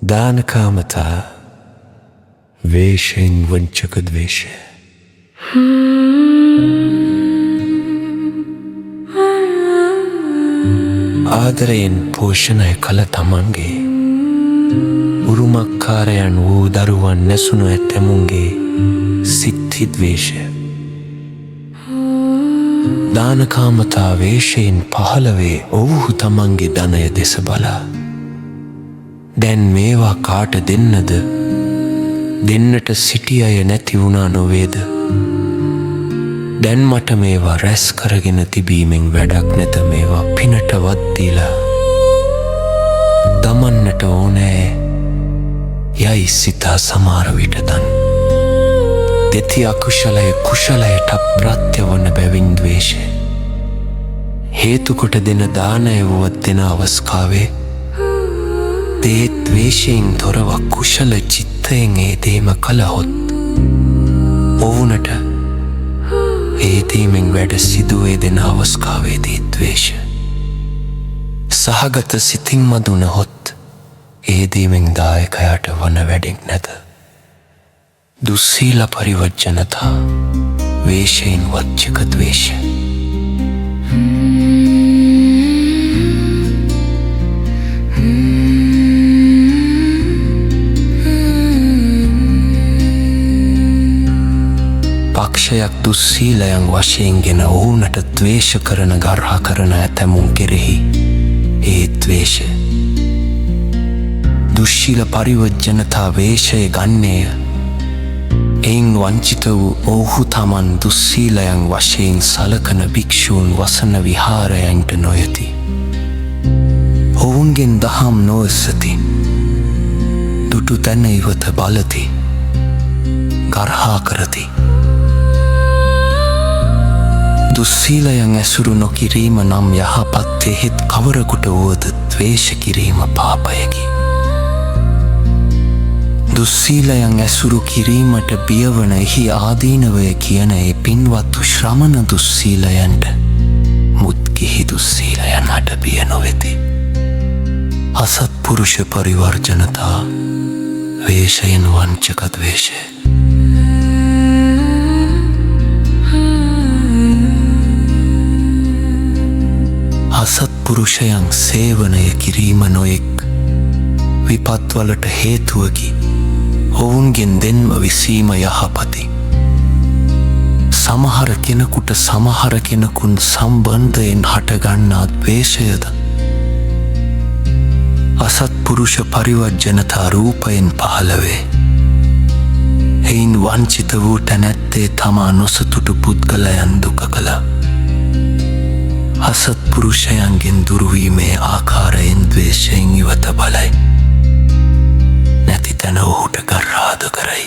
දානකාමතා වේශයෙන් වංචක ද්වේෂය. ආදරයෙන් පෝෂණය කළ තමන්ගේ උරුමක්කාරයන් වූ දරුවන් නැසුණු ඇතැමුන්ගේ සිත්හි ද්වේෂය. දානකාමතා වේශයෙන් පහළවේ ඔවුහු තමන්ගේ ධනය දෙස බලා දැන් මේවා කාට දෙන්නද? දෙන්නට සිටි අය නැති වුණා නොවේද? දැන් මට මේවා රැස් කරගෙන තිබීමෙන් වැඩක් නැත. මේවා පිනට වත්දීලා දමන්නට ඕනෑ යයි සිතා සමහර විට දන්. දෙති අකුශලය කුශලයට ප්‍රත්‍ය වන බැවින් ද්වේෂය හේතුකොට දෙන දානය වුවත් දෙන අවස්කාවේ ඒ ද්වේෂයෙන් තොරව කුශල චිත්තයෙන් ඒ දේම කළහොත් ඔවුනට ඒ දේමෙන් වැඩ සිදුවේ දෙන අවස්කාවේදී ද්වේෂ සහගත සිතින් මදුනහොත් ඒ දේමෙන් දායකයාට වන වැඩෙක් නැත. දුස්සීල පරිවර්ජනතා වේශයෙන් වච්චක ද්වේෂ. පක්ෂයක් දුස්සීලයන් වශයෙන් ගෙන ඔවුනට ද්වේෂ කරන ගර්හා කරන ඇතැමුන් කෙරෙහි ඒ ද්වේෂ දුශ්ශීල පරිවර්ජනතා වේශය ගන්නේය. එයින් වංචිත වූ ඔවුහු තමන් දුස්සීලයන් වශයෙන් සලකන භික්ෂූන් වසන විහාරයන්ට නොයති. ඔවුන්ගෙන් දහම් නොවසති. දුටු තැන ඉවත බලති. ගර්හා කරති. දුස්සීලයන් ඇසුරු නොකිරීම නම් යහපත් එහෙත් කවරකුට වුවද ද්වේෂ කිරීම පාපයකි. දුස්සීලයන් ඇසුරු කිරීමට බියවන එහි ආදීනවය කියන ඒ පින්වත්තු ශ්‍රමණ දුස්සීලයන්ට මුත්ගිහි දුස්සීලයන් හට බිය නොවෙති. අසත්පුරුෂ පරිවර්ජනතා වේශයෙන් වංචක ද්වේෂය. අසත්පුරුෂයන් සේවනය කිරීම නොයෙක් විපත්වලට හේතුවකි. ඔවුන්ගෙන් දෙන්ම විසීම යහපති. සමහර කෙනෙකුට සමහර කෙනෙකුන් සම්බන්ධයෙන් හටගන්නා ද්වේෂයද අසත්පුරුෂ පරිවර්ජනතා රූපයෙන් පහළවේ. එයින් වංචිත වූ තැනැත්තේ තමා නොසතුටු පුද්ගලයන් දුක කළා. අසත්පුරුෂයන්ගෙන් දුරුවීමේ ආකාරයෙන් ද්වේෂයෙන් ඉවත බලයි. නැති තැන ඔහුට ගර්හාද කරයි.